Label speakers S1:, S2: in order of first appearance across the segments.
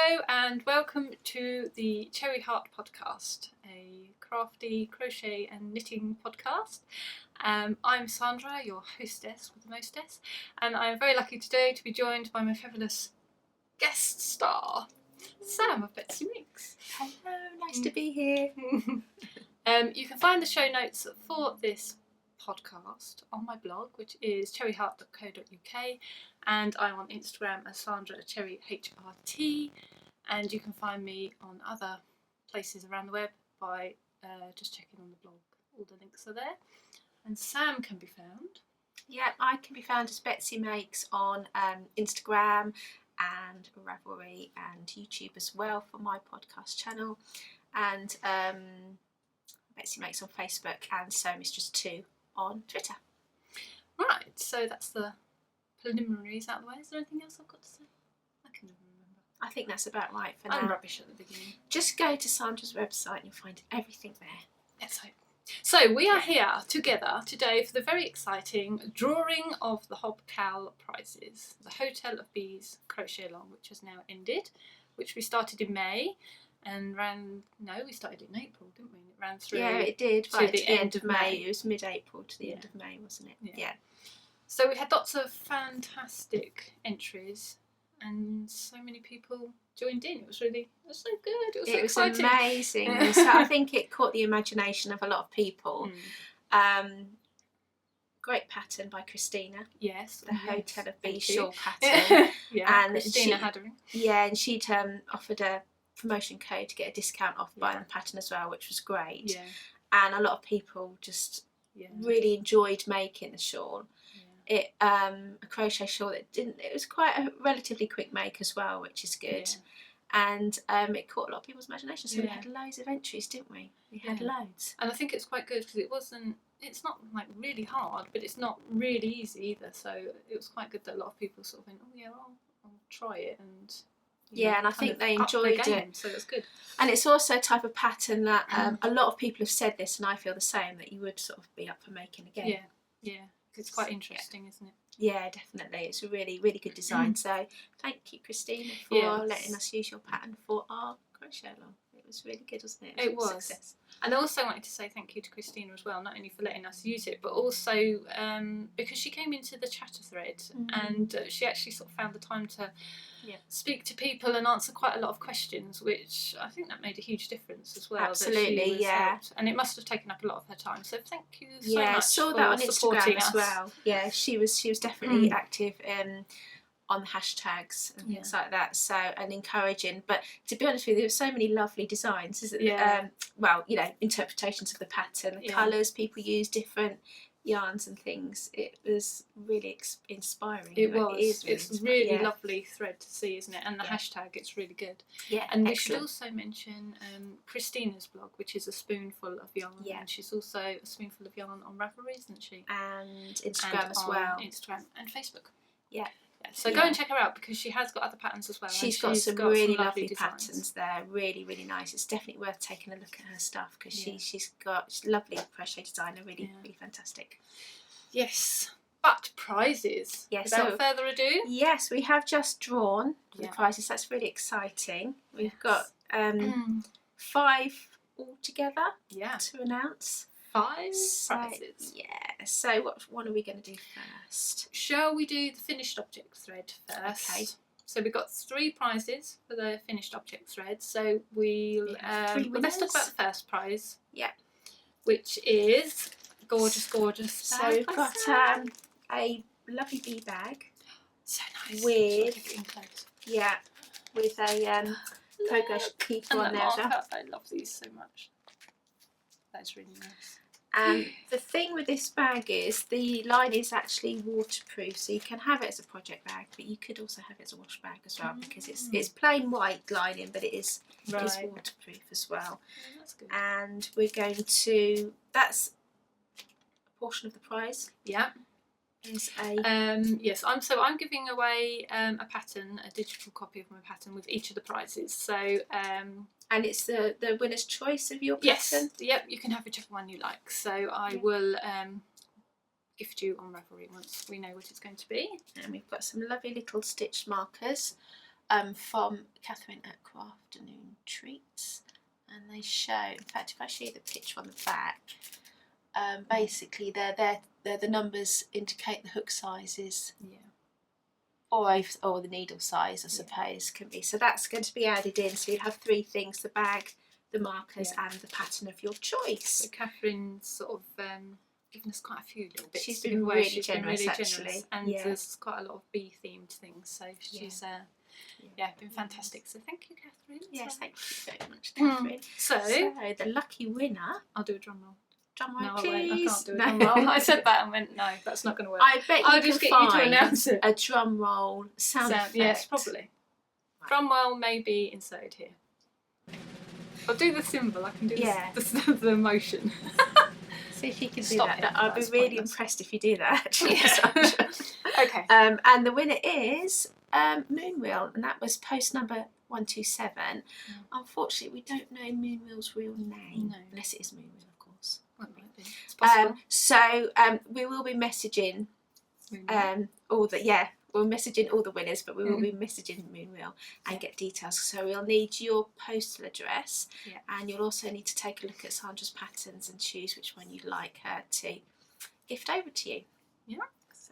S1: Hello and welcome to the Cherry Heart Podcast, a crafty crochet and knitting podcast. I'm Sandra, your hostess with the mostess, and I'm very lucky today to be joined by my fabulous guest star, Sam of Betsy Makes.
S2: Hello, nice to be here.
S1: You can find the show notes for this podcast on my blog, which is cherryheart.co.uk, and I'm on Instagram as Sandra Cherry HRT, and you can find me on other places around the web by just checking on the blog. All the links are there. And Sam can be found.
S2: Yeah, I can be found as Betsy Makes on Instagram and Ravelry and YouTube as well for my podcast channel, and Betsy Makes on Facebook and So Mistress 2 on Twitter.
S1: Right, so that's the preliminaries out of the way. Is there anything else I've got to say? I can never remember.
S2: I think that's about right for now.
S1: I'm rubbish at the beginning.
S2: Just go to Sandra's website and you'll find everything there.
S1: Let's hope. So we are here together today for the very exciting drawing of the HOBCAL prizes, the Hotel of Bees Crochet Along, which has now ended, which we started in May and we started in April, didn't we? It ran through.
S2: Yeah, it did.
S1: To
S2: Right
S1: the end of May.
S2: It was mid-April to the end of May, wasn't it? Yeah.
S1: So we had lots of fantastic entries and so many people joined in. It was so good. It was so exciting.
S2: Amazing. So I think it caught the imagination of a lot of people. Great pattern by Christina.
S1: Yes.
S2: The Hotel of Bees shawl pattern.
S1: And Christina Haddering.
S2: Yeah, and she'd offered a promotion code to get a discount off buying the pattern as well, which was great.
S1: Yeah.
S2: And a lot of people just really enjoyed making the shawl. It a crochet shawl that it was quite a relatively quick make as well, which is good. And it caught a lot of people's imagination, so we had loads of entries, didn't we? We had loads.
S1: And I think it's quite good because it's not like really hard, but it's not really easy either, so it was quite good that a lot of people sort of went, oh yeah, well, I'll try it, and
S2: and I think they enjoyed it,
S1: so it was good. And
S2: it's also a type of pattern that a lot of people have said this, and I feel the same, that you would sort of be up for making again.
S1: Yeah, it's quite interesting, isn't it?
S2: Yeah, definitely. It's a really, really good design. So thank you, Christina, for letting us use your pattern for our crochet along. It was really good, wasn't it?
S1: It was. Success. And I also wanted to say thank you to Christina as well, not only for letting us use it, but also because she came into the chatter thread and she actually sort of found the time to speak to people and answer quite a lot of questions, which I think that made a huge difference as well.
S2: Absolutely,
S1: helped. And it must have taken up a lot of her time. So thank you so much.
S2: Yeah, I saw that on Instagram as well. Yeah, she was definitely active on the hashtags and things like that, so, and encouraging. But to be honest with you, there were so many lovely designs, isn't there? Interpretations of the pattern, the colours people use, different yarns and things. It was really inspiring.
S1: It's really lovely thread to see, isn't it? And the hashtag, it's really good. And we should also mention Christina's blog, which is a spoonful of yarn, and she's also a spoonful of yarn on Ravelry, isn't she?
S2: And Instagram as well.
S1: Instagram and Facebook. So go
S2: Yeah.
S1: and check her out because she has got other patterns as well.
S2: She's got some really lovely patterns there, really, really nice. It's definitely worth taking a look at her stuff because she's lovely crochet designer, really, really fantastic.
S1: Yes, but prizes.
S2: Yes.
S1: Without further ado.
S2: Yes, we have just drawn the prizes. That's really exciting. We've got 5 altogether to announce.
S1: 5 prizes.
S2: Yeah, so what one are we going to do first?
S1: Shall we do the finished object thread first? Okay. So we've got 3 prizes for the finished object thread. So we'll let's talk about the first prize. Yeah. Which is gorgeous bag.
S2: So we've got a lovely bee bag.
S1: So nice.
S2: With with a progress keeper on there as well.
S1: I love these so much. That's really nice.
S2: And the thing with this bag is the line is actually waterproof, so you can have it as a project bag, but you could also have it as a wash bag as well because it's plain white lining, but it is waterproof as well.
S1: Yeah, that's good.
S2: And we're going to, that's a portion of the prize.
S1: Yeah.
S2: Is a
S1: I'm giving away a pattern, a digital copy of my pattern with each of the prizes. So
S2: and it's the winner's choice of your pattern?
S1: Yes, you can have whichever one you like. So I will gift you on Ravelry once we know what it's going to be.
S2: And we've got some lovely little stitched markers from Catherine at Crafternoon Treats, and they show, in fact if I show you the picture on the back, basically they're the numbers indicate the hook sizes, or the needle size I suppose can be. So that's going to be added in, so you'll have 3 things: the bag, the markers and the pattern of your choice.
S1: So Catherine's sort of given us quite a few little bits.
S2: She's been really generous actually,
S1: and there's quite a lot of bee themed things, so she's been fantastic. So thank you, Catherine.
S2: Yes, thank you very much, Catherine.
S1: So
S2: the lucky winner,
S1: I'll do a drum roll.
S2: Drum roll,
S1: no,
S2: please.
S1: I can't do a drum roll. I said that and went, no, that's not going to work.
S2: I bet
S1: I'll just get you to announce it.
S2: A drum roll sound effect.
S1: Yes, probably. Right. Drum roll may be inserted here. I'll do the symbol. I can do the motion.
S2: See if you can do that. I'd be really impressed if you do that. Actually,
S1: okay.
S2: And the winner is MOONWHEEL, and that was post number 127. Unfortunately, we don't know MOONWHEEL's real name, unless it is MOONWHEEL, of course.
S1: Well, it might be. It's possible.
S2: So we will be messaging we're messaging all the winners, but we will be messaging MOONWHEEL and get details. So we'll need your postal address, and you'll also need to take a look at Sandra's patterns and choose which one you'd like her to gift over to you.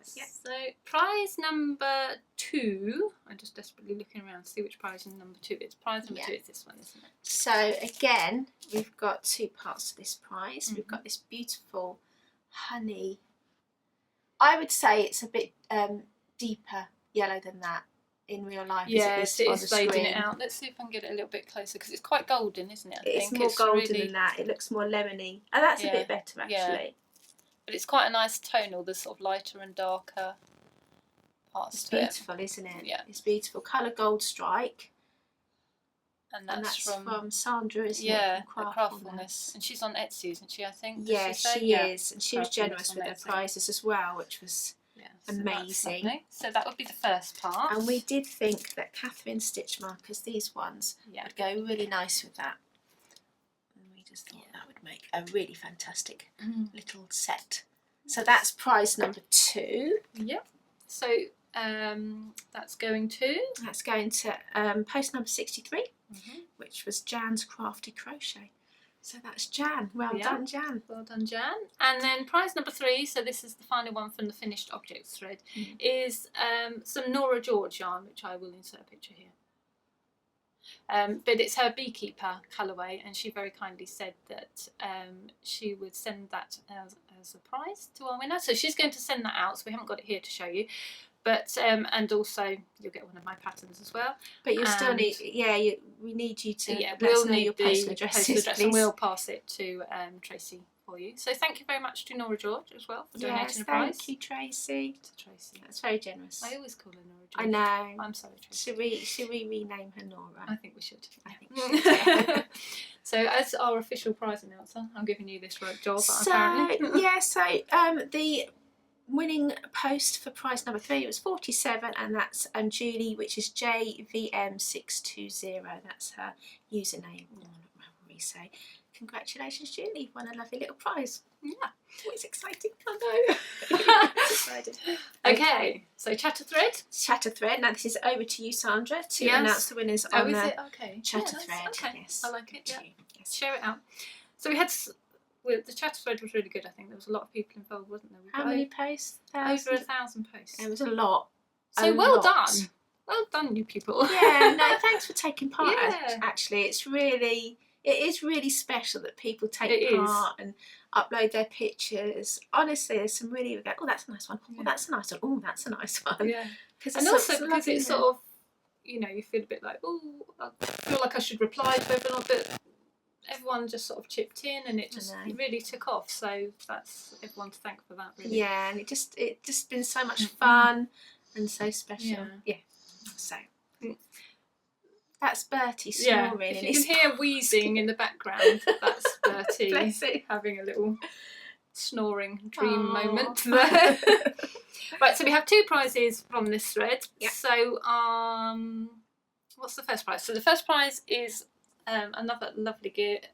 S1: So prize number 2, I'm just desperately looking around to see which prize number 2 is. Prize number 2 is this one, isn't it?
S2: So again, we've got 2 parts to this prize. We've got this beautiful honey. I would say it's a bit deeper yellow than that in real life.
S1: Yes, it is fading it out. Let's see if I can get it a little bit closer, because it's quite golden, isn't it?
S2: It's more golden than that. It looks more lemony. Oh, that's a bit better actually.
S1: Yeah. But it's quite a nice tonal. There's sort of lighter and darker parts to it.
S2: It's beautiful, isn't it?
S1: Yeah.
S2: It's beautiful. Colour gold strike.
S1: And that's
S2: from Sandra, isn't it?
S1: Yeah, Craftfulness. And she's on Etsy, isn't she, I think?
S2: Yeah, she is. And she was generous with her prizes as well, which was amazing.
S1: So that would be the first part.
S2: And we did think that Catherine's stitch markers, these ones, would go really nice with that. And we just thought that would make a really fantastic little set. So that's prize number 2.
S1: Yep. So that's going to?
S2: That's going to post number 63, which was Jan's Crafty Crochet. So that's Jan. Well done, Jan.
S1: Well done, Jan. And then prize number 3, so this is the final one from the finished objects thread, is some Nora George yarn, which I will insert a picture here. But it's her beekeeper colourway, and she very kindly said that she would send that as a prize to our winner. So she's going to send that out, so we haven't got it here to show you. But and also you'll get one of my patterns as well.
S2: But you still need, we need you to let us know your postal address,
S1: and we'll pass it to Tracy for you. So thank you very much to Nora George as well for donating a prize.
S2: Thank you, Tracy.
S1: To Tracy.
S2: That's very generous.
S1: I always call her Nora George.
S2: I know.
S1: I'm sorry, Tracy.
S2: Should we rename her Nora?
S1: I think we should.
S2: I think we should.
S1: So as our official prize announcer, I'm giving you this job apparently.
S2: The winning post for prize number 3 was 47, and that's Julie, which is JVM620. That's her username on Ravelry. So congratulations, Julie, you've won a lovely little prize.
S1: Yeah,
S2: it's exciting. I know. Excited.
S1: Okay, so chatter thread.
S2: Now this is over to you, Sandra, to announce the winners on the chatter thread.
S1: Okay.
S2: Yes,
S1: I like it. Yeah. Yes. Share it out. So we had. The chatter thread was really good. I think there was a lot of people involved, wasn't there?
S2: How many posts?
S1: Over 1,000 posts.
S2: It was a lot.
S1: So well done. Well done, you people.
S2: Yeah, no, thanks for taking part. Actually, it is really special that people take part and upload their pictures. Honestly, there's some really, oh, that's a nice one. Oh, that's a nice one. Oh, that's a nice one.
S1: Yeah. And also because it's sort of, you feel a bit like, oh, I feel like I should reply to everyone, but everyone just sort of chipped in, and it just really took off. So that's everyone to thank for that, really.
S2: Yeah, and it just been so much fun and so special. Yeah. So that's Bertie snoring.
S1: If you can hear wheezing in the background, that's Bertie having a little snoring dream moment there. Right, so we have 2 prizes from this thread. Yeah. So what's the first prize? So the first prize is another lovely gift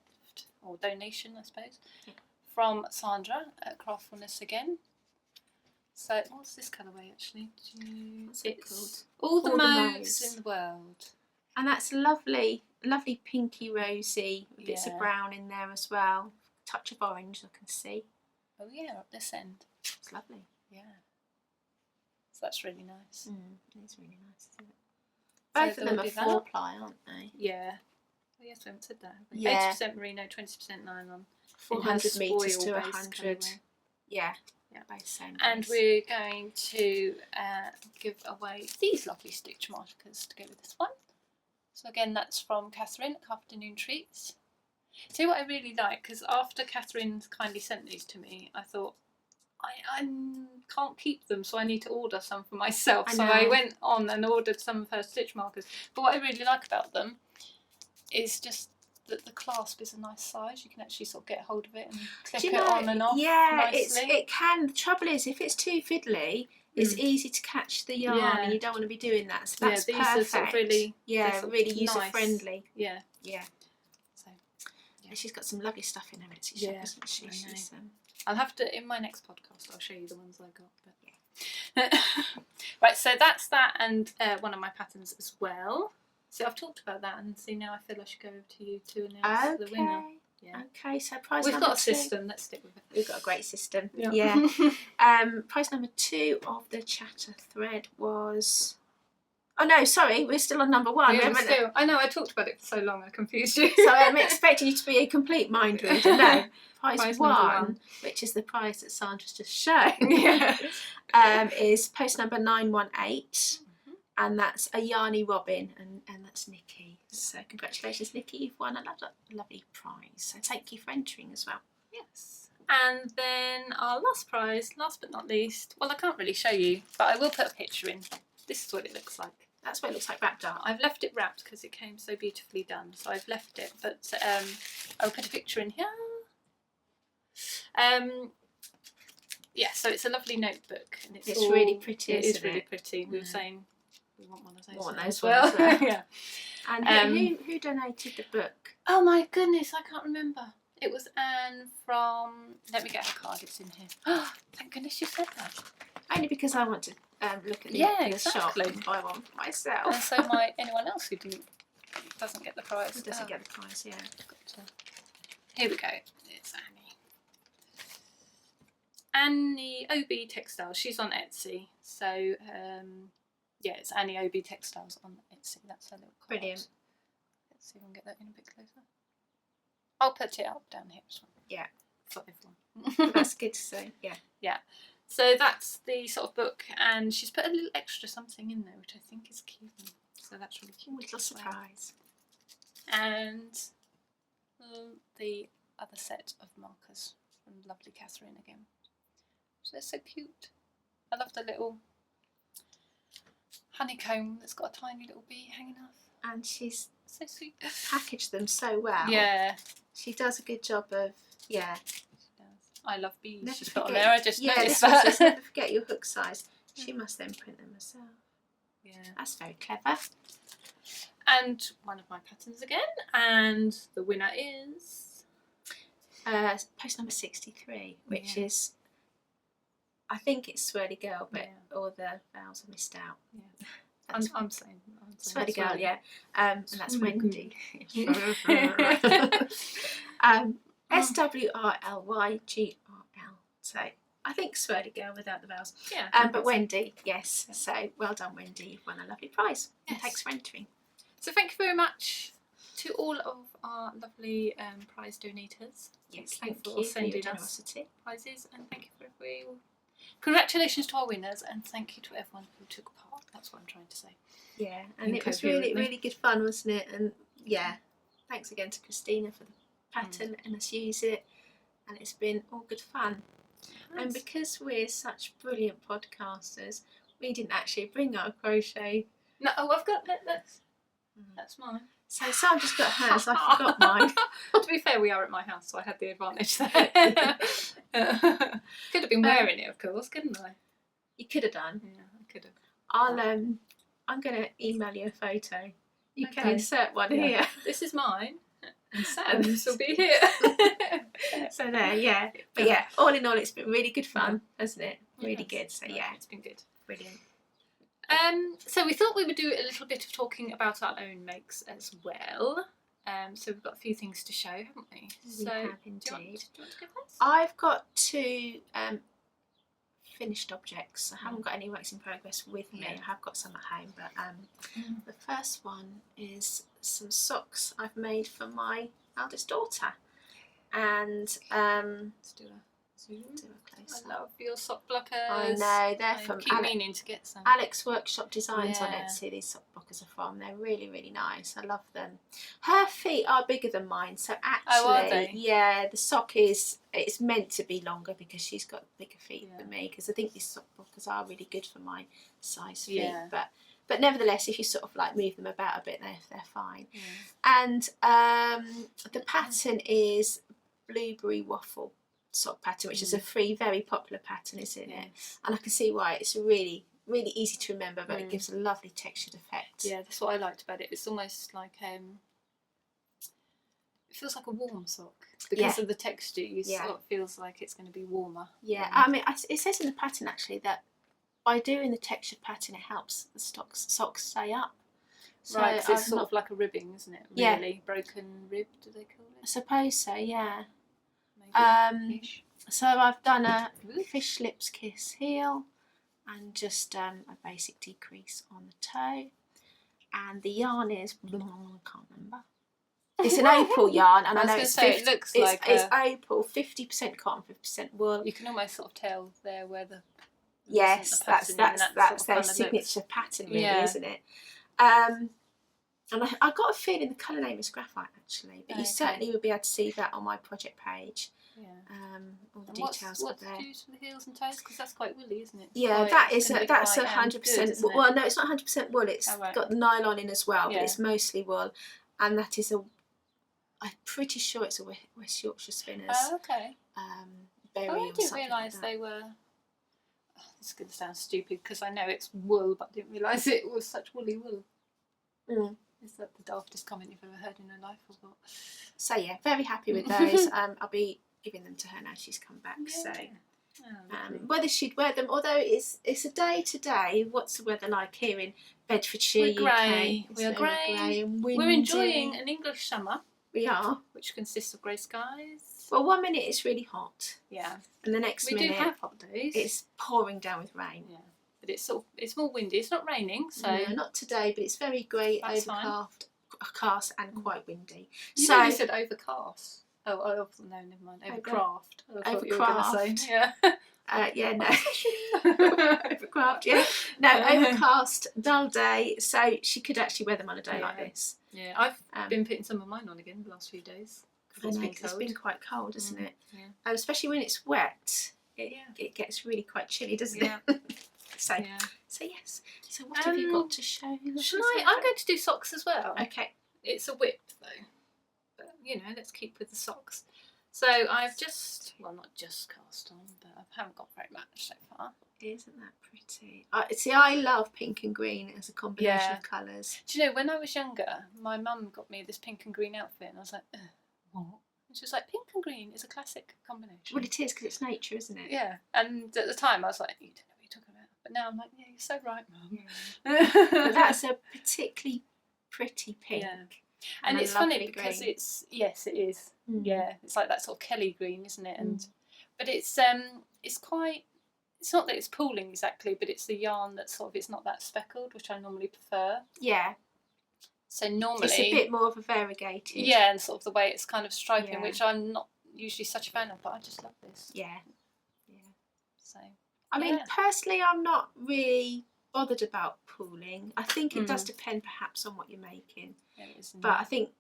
S1: or donation, I suppose, from Sandra at Craftfulness again. So what's this colourway actually?
S2: What's it called?
S1: All the Mauves in the World.
S2: And that's lovely pinky rosy, with bits of brown in there as well. Touch of orange, I can see.
S1: Oh yeah, up this end.
S2: It's lovely.
S1: Yeah. So that's really nice.
S2: It is really nice, isn't it? Both
S1: So
S2: of them are 4-ply, aren't they?
S1: Yeah. Oh yes, we haven't said that.
S2: Yeah.
S1: 80% merino, 20% nylon.
S2: 400 metres to 100. Yeah. Both same.
S1: And we're going to give away these lovely stitch markers to go with this one. So again, that's from Catherine, Afternoon Treats. See what I really like, because after Catherine kindly sent these to me, I thought, I can't keep them, so I need to order some for myself. So I went on and ordered some of her stitch markers. But what I really like about them is just that the clasp is a nice size. You can actually sort of get hold of it and clip it on and off nicely.
S2: It can. The trouble is, if it's too fiddly, it's easy to catch the yarn, and you don't want to be doing that. So that's
S1: these
S2: perfect.
S1: Are sort of really,
S2: really user friendly.
S1: Yeah. So,
S2: she's got some lovely stuff in her Etsy shop, hasn't she?
S1: I'll have to, in my next podcast, I'll show you the ones I got. But right, so that's that, and one of my patterns as well. So I've talked about that, and see now I feel I should go over to you to announce the winner. Yeah.
S2: Okay, so prize
S1: We've
S2: number
S1: got a
S2: 2.
S1: system, let's stick with it.
S2: We've got a great system.
S1: Yeah.
S2: Prize number 2 of the chatter thread was... Oh no, sorry, we're still on number 1.
S1: I know, I talked about it for so long, I confused you.
S2: So I'm expecting you to be a complete mind reader. No, prize 1, which is the prize that Sandra's just shown, is post number 918. And that's AYARNYROBIN, and that's Nikki. So congratulations, Nikki, you've won another lovely prize. So thank you for entering as well.
S1: Yes. And then our last prize, last but not least, well, I can't really show you, but I will put a picture in. This is what it looks like.
S2: That's what it looks like wrapped up.
S1: I've left it wrapped because it came so beautifully done, so I've left it. But I'll put a picture in here. Yeah, so it's a lovely notebook, and it's
S2: really pretty.
S1: It is really pretty. We were saying we want one of those.
S2: Want those
S1: as well.
S2: Yeah. And who donated the book?
S1: Oh my goodness, I can't remember. It was Anne from. Let me get her card. It's in here. Oh, thank goodness you said that.
S2: Only because I want to look at the shop and buy one for myself.
S1: And so anyone else who doesn't get the prize.
S2: Who doesn't get the prize? Yeah.
S1: Here we go. It's Annie OB Textiles. She's on Etsy. So yeah, it's Annie OB Textiles on Etsy. That's her little card.
S2: Brilliant.
S1: Let's see if we can get that in a bit closer. I'll put it up down here as well.
S2: Yeah.
S1: For everyone.
S2: That's good to see. Yeah.
S1: Yeah. So that's the sort of book, and she's put a little extra something in there, which I think is cute. So that's really cute.
S2: Little surprise.
S1: And the other set of markers from lovely Catherine again. So they're so cute. I love the little honeycomb that's got a tiny little bee hanging off.
S2: And she's
S1: so sweet.
S2: Packaged them so well.
S1: Yeah.
S2: She does a good job of, She does.
S1: I love bees.
S2: Never
S1: She's
S2: forget,
S1: put on there. I just noticed
S2: that.
S1: that.
S2: Never forget your hook size. She must then print them herself.
S1: Yeah.
S2: That's very clever.
S1: And one of my patterns again. And the winner is
S2: post number 63, which is, I think it's SWRLY Girl, but all the vowels are missed out.
S1: Yeah. I'm saying
S2: SWRLY Girl, yeah. And that's Wendy. SWRLYGRL. So I think SWRLY Girl without the vowels.
S1: Yeah.
S2: But Wendy, yes. Yeah. So well done, Wendy. You've won a lovely prize.
S1: Yes.
S2: And thanks for entering.
S1: So thank you very much to all of our lovely prize donators.
S2: Yes, thank you
S1: for sending
S2: your generosity.
S1: Us prizes, and thank you for everyone. Congratulations to our winners, and thank you to everyone who took part. That's what I'm trying to say.
S2: Yeah, and it was really, really good fun, wasn't it? And yeah, thanks again to Christina for the pattern and us use it, and it's been all good fun. Nice. And because we're such brilliant podcasters, we didn't actually bring our crochet.
S1: No, I've got that's mine.
S2: So Sandra's got hers, I forgot mine.
S1: To be fair, we are at my house, so I had the advantage there. Could have been wearing it, of course, couldn't I?
S2: You could have done.
S1: Yeah, I could have.
S2: I'm going to email you a photo. You can insert one here.
S1: This is mine, and Sam's will be here.
S2: So there, yeah. But yeah, all in all, it's been really good fun, hasn't it? really good. So yeah,
S1: it's been good.
S2: Brilliant.
S1: So we thought we would do a little bit of talking about our own makes as well. So we've got a few things to show, haven't we?
S2: We have indeed.
S1: Do you want to go first?
S2: I've got 2 finished objects. I haven't got any works in progress with me. I have got some at home, but the first one is some socks I've made for my eldest daughter, and
S1: Let's do a
S2: close.
S1: I love your sock blockers.
S2: I know, they're from
S1: keep meaning to get some.
S2: Alex Workshop Designs on Etsy. These sock blockers are from. They're really, really nice. I love them. Her feet are bigger than mine, so actually,
S1: are they?
S2: Yeah, the sock it's meant to be longer because she's got bigger feet than me. Because I think these sock blockers are really good for my size feet, but nevertheless, if you sort of like move them about a bit, they're fine. And the pattern is Blueberry Waffle sock pattern, which is a free, very popular pattern, isn't it? And I can see why. It's really, really easy to remember, but it gives a lovely textured effect.
S1: Yeah, that's what I liked about it. It's almost like it feels like a warm sock because of the texture. You sort of feels like it's going to be warmer. Yeah,
S2: I mean, it says in the pattern actually that by doing the textured pattern, it helps the socks stay up.
S1: So right, so it's sort of like a ribbing, isn't it? Really? Broken rib, do they call it?
S2: I suppose so, yeah.
S1: Maybe.
S2: So I've done a fish lips kiss heel and just a basic decrease on the toe. And the yarn is, I can't remember. It's an opal yarn, and I know it's 50,
S1: it looks like
S2: it's opal, 50% cotton, 50% wool.
S1: You can almost sort of tell there where the
S2: that's their signature pattern, really, isn't it? And I got a feeling the colour name is graphite actually, but you certainly would be able to see that on my project page. All the details are there.
S1: What's used for the heels and toes? Because that's quite woolly, isn't it?
S2: Yeah, that's 100%. Well, no, it's not 100% wool. It's got the nylon in as well, but it's mostly wool, and that is I'm pretty sure it's a West Yorkshire Spinners.
S1: Oh, okay.
S2: Berry
S1: I didn't realise they were. Oh, this is going to sound stupid because I know it's wool, but I didn't realise it was such woolly wool. Is that the daftest comment you've ever heard in your life or what?
S2: So yeah, very happy with those. I'll be giving them to her now she's come back. So whether she'd wear them, although it's a day to day. What's the weather like here in Bedfordshire,
S1: We're grey.
S2: UK?
S1: We are grey
S2: and windy.
S1: We're enjoying an English summer.
S2: We are,
S1: which consists of grey skies.
S2: Well, 1 minute it's really hot.
S1: Yeah.
S2: And the next minute
S1: we do have hot days.
S2: It's pouring down with rain.
S1: Yeah. But it's more windy. It's not raining, so
S2: no, not today. But it's very grey, overcast, and quite windy.
S1: You said overcast. Oh, no, never mind. Overcraft.
S2: Overcraft.
S1: Yeah.
S2: No. Overcraft. Yeah. No, overcast, dull day. So she could actually wear them on a day like this.
S1: Yeah, I've been putting some of mine on again the last few days.
S2: It's been quite cold, isn't it?
S1: Yeah.
S2: Especially when it's wet. It gets really quite chilly, doesn't it? So yes. So what have you got to show?
S1: Shall I? I'm going to do socks as well.
S2: Okay.
S1: It's a whip though, but let's keep with the socks. So I've not just cast on, but I haven't got very much so far.
S2: Isn't that pretty? I love pink and green as a combination of colours.
S1: Do you know, when I was younger, my mum got me this pink and green outfit, and I was like, what? And she was like, pink and green is a classic combination.
S2: Well, it is, because it's nature, isn't it?
S1: Yeah, and at the time I was like, you don't know what you're talking about. But now I'm like, yeah, you're so right, Mum.
S2: Yeah. Well, that's a particularly pretty pink.
S1: Yeah. And it's funny because green. It is. Yeah, it's like that sort of Kelly green, isn't it? And but it's quite. It's not that it's pooling exactly, but it's the yarn that's sort of. It's not that speckled, which I normally prefer.
S2: Yeah.
S1: So normally
S2: it's a bit more of a variegated.
S1: Yeah, and sort of the way it's kind of striping, which I'm not usually such a fan of, but I just love this.
S2: Yeah.
S1: So
S2: I mean, personally, I'm not really bothered about pooling. I think it does depend perhaps on what you're making.
S1: Yeah, it is,
S2: but I think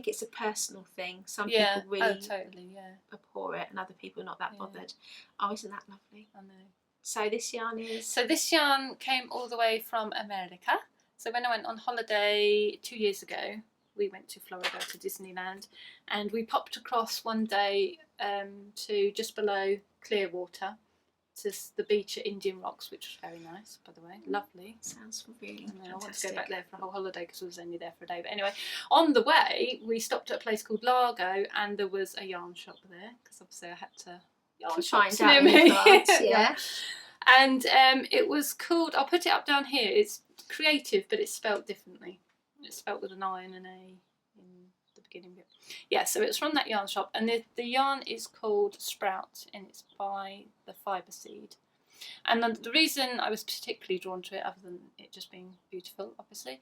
S2: it's a personal thing. Some people really abhor it, and other people are not that bothered. Oh, isn't that lovely?
S1: I know.
S2: So this yarn is.
S1: So this yarn came all the way from America. So when I went on holiday 2 years ago, we went to Florida to Disneyland, and we popped across one day to just below Clearwater. To the beach at Indian Rocks, which was very nice, by the way. Lovely.
S2: Sounds really fantastic.
S1: I want to go back there for a whole holiday because I was only there for a day. But anyway, on the way, we stopped at a place called Largo, and there was a yarn shop there because obviously I had to yarn shops near me. And it was called, I'll put it up down here, it's Creative, but it's spelt differently. It's spelt with an I and an A in the beginning bit. Yeah, so it's from that yarn shop, and the yarn is called Sprout, and it's by the Fibre Seed. And the reason I was particularly drawn to it, other than it just being beautiful, obviously,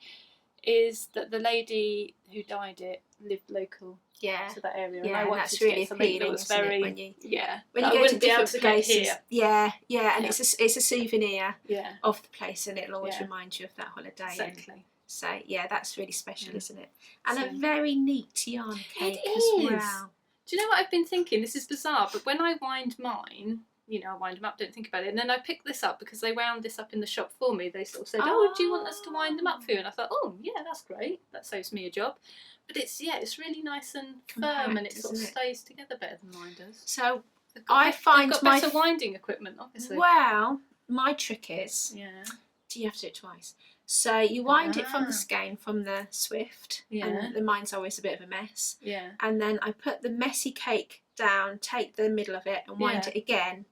S1: is that the lady who dyed it lived local to that area.
S2: Yeah,
S1: and
S2: that's really appealing,
S1: that was
S2: isn't
S1: very,
S2: it, when you
S1: I
S2: go
S1: wouldn't
S2: to
S1: be able
S2: different
S1: to
S2: places.
S1: get here.
S2: Yeah, and it's a souvenir of the place, and it'll always
S1: Yeah.
S2: remind you of that holiday.
S1: Exactly.
S2: And so yeah, that's really special, isn't it? And
S1: So-
S2: a very neat yarn cake
S1: It
S2: as
S1: is.
S2: well.
S1: Do you know what I've been thinking? This is bizarre, but when I wind mine, you know, I wind them up, don't think about it, and then I picked this up because they wound this up in the shop for me. They sort of said, "Oh, do you want us to wind them up for you?" And I thought, "Oh, yeah, that's great. That saves me a job." But it's really nice and
S2: Compact,
S1: firm, and it sort of
S2: isn't it?
S1: stays together better than mine does.
S2: So
S1: They've
S2: I find
S1: they've got
S2: my
S1: better winding equipment, obviously.
S2: well, my trick is
S1: Yeah.
S2: you have to do it twice. So you wind it from the
S1: Ah.
S2: skein, from the Swift,
S1: Yeah.
S2: and the mine's always a bit of a mess.
S1: Yeah.
S2: And then I put the messy cake down, take the middle of it, and wind
S1: Yeah.
S2: it again.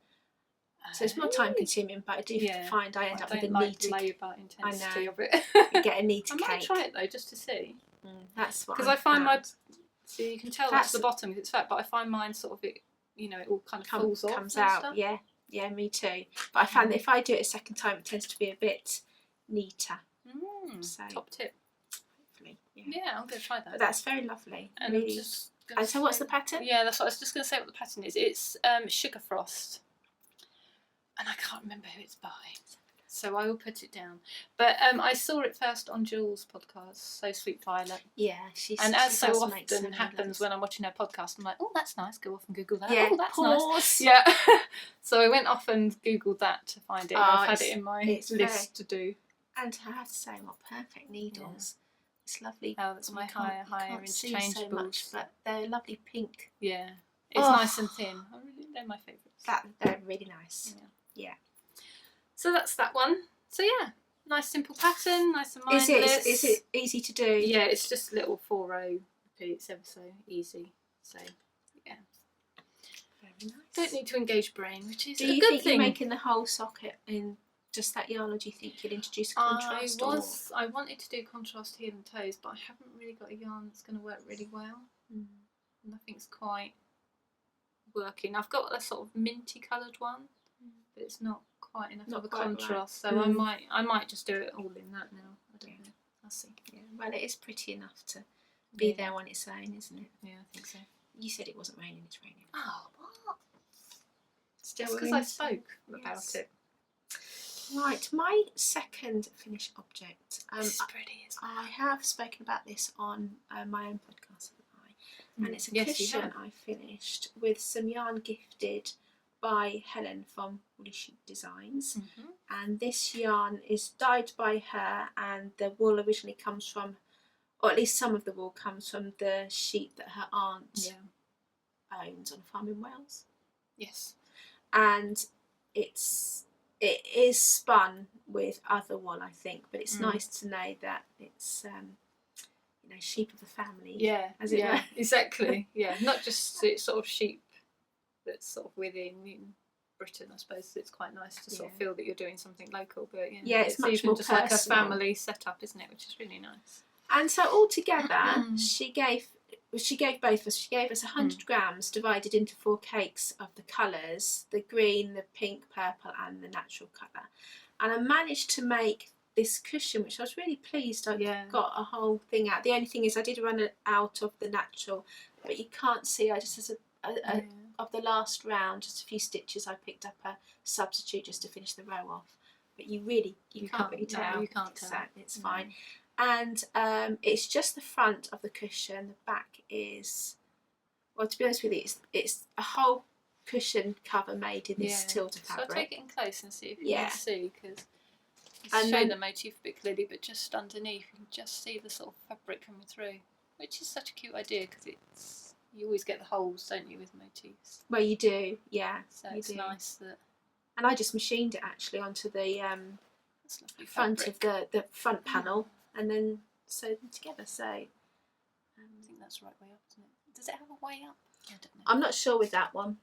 S2: So it's more time consuming, but I do find I end up with a neater.
S1: labour intensity
S2: know.
S1: of it.
S2: You get a neater
S1: I
S2: cake.
S1: might try it though, just to see.
S2: That's what.
S1: Because I find
S2: found.
S1: so you can tell that's the bottom because it's fat, but I find mine sort of it all kind of falls off.
S2: Comes
S1: and
S2: out.
S1: stuff.
S2: Yeah, me too. But I found that if I do it a second time, it tends to be a bit neater. So
S1: top tip.
S2: Hopefully,
S1: Yeah, I'm going to try that.
S2: But that's very lovely.
S1: And
S2: really. And so, what's the pattern?
S1: Yeah, that's what I was just going to say. What the pattern is? It's Sugar Frost, and I can't remember who it's by, so I will put it down. But I saw it first on Jules' podcast, So Sweet Violet.
S2: Yeah, she
S1: so
S2: does
S1: often happens when I'm watching her podcast, I'm like, oh, that's nice. Go off and Google that.
S2: Yeah,
S1: oh, that's
S2: pause.
S1: nice. Yeah. So I went off and Googled that to find it. And I've had it in my list to do.
S2: And I have to say, what perfect needles. Yeah. It's lovely.
S1: Oh, that's my higher interchangeables.
S2: So much, but they're lovely pink.
S1: Yeah. It's nice and thin. They're my favourites.
S2: They're really nice. Yeah.
S1: So that's that one. So yeah, nice simple pattern, nice and mindless.
S2: Is it easy to do?
S1: Yeah, it's just little 4-row repeats, ever so easy. So yeah.
S2: Very nice.
S1: Don't need to engage brain, which is
S2: a good thing.
S1: Do you think
S2: you're making the whole socket in just that yarn, or do you think you'll introduce a contrast?
S1: I wanted to do contrast heel and toes, but I haven't really got a yarn that's going to work really well. Nothing's quite working. I've got a sort of minty coloured one, but it's not quite enough of a contrast. Right. So I might just do it all in that now. I don't know. I'll see.
S2: Yeah. Well, it is pretty enough to be there on its own, isn't it?
S1: Yeah, I think so.
S2: You said it wasn't raining. It's raining.
S1: Oh, what?
S2: Still
S1: because I spoke about it.
S2: Right, my second finished object.
S1: This is pretty, isn't it?
S2: I have spoken about this on my own podcast, haven't I? And it's a cushion I finished with some yarn gifted by Helen from Woolly Sheep Designs. And this yarn is dyed by her, and the wool originally comes from, or at least some of the wool comes from the sheep that her aunt owns on a farm in Wales.
S1: Yes.
S2: And it is spun with other wool, I think, but it's nice to know that it's sheep of the family.
S1: Yeah,
S2: as it were.
S1: Exactly. Yeah, not just sort of sheep that's sort of within Britain. I suppose it's quite nice to sort of feel that you're doing something local, but
S2: it's much
S1: even
S2: more
S1: just
S2: personal.
S1: like a family setup, isn't it? Which is really nice.
S2: And so altogether, she gave both of us. She gave us 100 grams divided into 4 cakes of the colours: the green, the pink, purple, and the natural colour. And I managed to make this cushion, which I was really pleased. I got a whole thing out. The only thing is, I did run out of the natural, but you can't see. I just of the last round, just a few stitches. I picked up a substitute just to finish the row off. But you can't really tell.
S1: No, you can't tell.
S2: So it's fine. And it's just the front of the cushion. The back is, well, to be honest with you, it's a whole cushion cover made in this tilted fabric.
S1: So I'll take it in close and see if you can see, because
S2: and
S1: show the motif a bit clearly, but just underneath you can just see the sort of fabric coming through, which is such a cute idea, because you always get the holes, don't you, with motifs?
S2: Well, you do, yeah.
S1: So it's nice that.
S2: And I just machined it actually onto the front of the front panel, and then sewed them together. So I
S1: think that's the right way up, isn't it? Does it have a way up? I don't know.
S2: I'm not sure with that one.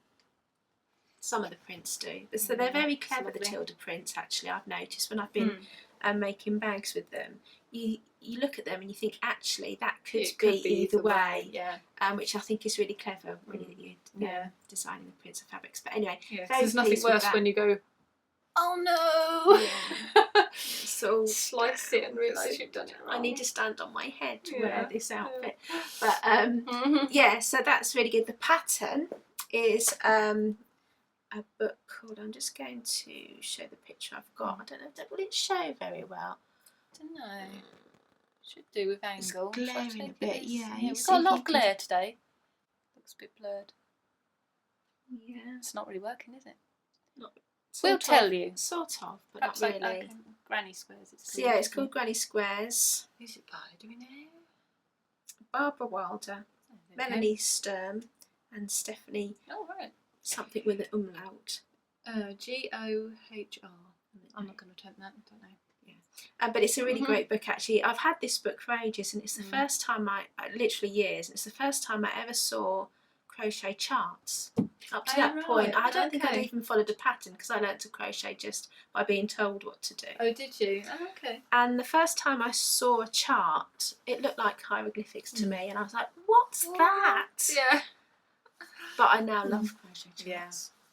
S2: Some of the prints do. So they're very clever, the Tilda prints, actually, I've noticed when I've been making bags with them. You look at them and you think, actually, that could be either way.
S1: Yeah.
S2: Which I think is really clever, really, that you're designing the prints of fabrics. But anyway,
S1: there's nothing worse when you go, oh no!
S2: Yeah. So
S1: slice it and realise you've done it wrong.
S2: I need to stand on my head to wear this outfit. But yeah, so that's really good. The pattern is a book called, I'm just going to show the picture I've got. I don't know, will it show very well?
S1: I don't know. Should do with angle.
S2: It's glaring a bit, yeah.
S1: We've got a lot of glare today. Looks a bit blurred.
S2: Yeah.
S1: It's not really working, is it?
S2: We'll
S1: tell you.
S2: Sort of, but
S1: perhaps
S2: not really.
S1: Okay. Granny Squares.
S2: So yeah, it's called Granny Squares.
S1: Who's it by? Do we know?
S2: Barbara Wilder, Melanie Sturm, and Stephanie.
S1: Oh, right.
S2: Something with an umlaut.
S1: G-O-H-R. I'm not going to attempt that. I don't know.
S2: Yeah. But it's a really great book, actually. I've had this book for ages, and it's the first time literally years, and it's the first time I ever saw crochet charts. Up to that point, I don't think I'd even followed a pattern, because I learnt to crochet just by being told what to do.
S1: Oh, did you? Oh, okay.
S2: And the first time I saw a chart, it looked like hieroglyphics to me, and I was like, what's that?
S1: Yeah.
S2: But I now love crochet charts.
S1: Yeah,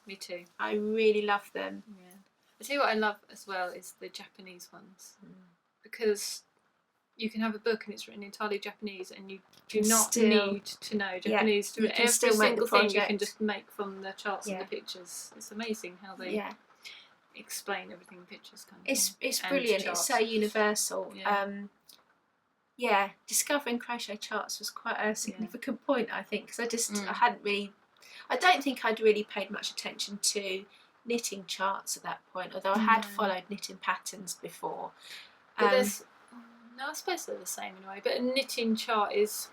S1: me too.
S2: I really love them.
S1: Yeah. I tell you what I love as well is the Japanese ones, because you can have a book and it's written entirely Japanese, and you do not need to know Japanese to every single thing you can just make from the charts and the pictures. It's amazing how they explain everything in pictures.
S2: It's brilliant. It's so universal. Yeah. Discovering crochet charts was quite a significant point, I think, because I don't think I'd really paid much attention to knitting charts at that point, although I had followed knitting patterns before.
S1: But no, I suppose they're the same in a way, but a knitting chart is,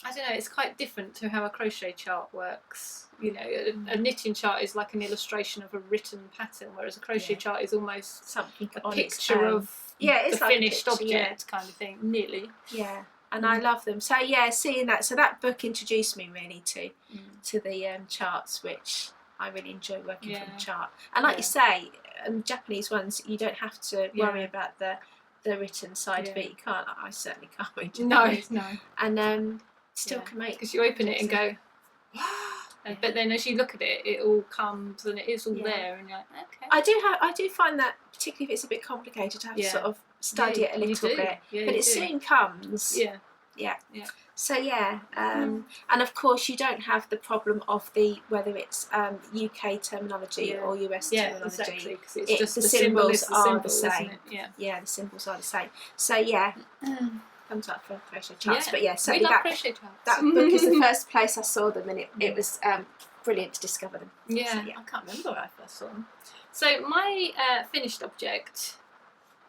S1: I don't know, it's quite different to how a crochet chart works. You know, a knitting chart is like an illustration of a written pattern, whereas a crochet chart is almost
S2: something
S1: a picture of
S2: it's
S1: the
S2: like
S1: finished object kind of thing, nearly.
S2: Yeah, and I love them. So yeah, seeing that, so that book introduced me really to the charts, which I really enjoy working from the chart. And like you say, Japanese ones, you don't have to worry about the written side of it. You can't. I certainly can't read Japanese. No. And still can make,
S1: because you open it and go, but then as you look at it, it all comes and it is all there, and you're like, okay.
S2: I do find that, particularly if it's a bit complicated, to have to sort of study it a little bit. Yeah, but it soon comes. Yeah. So and of course you don't have the problem of whether it's UK terminology or US terminology.
S1: Exactly, because it's just the symbols are the same.
S2: The symbols are the same. So comes up for crochet charts. But certainly that book is the first place I saw them, and it was brilliant to discover them.
S1: I can't remember where I first saw them. So my finished object,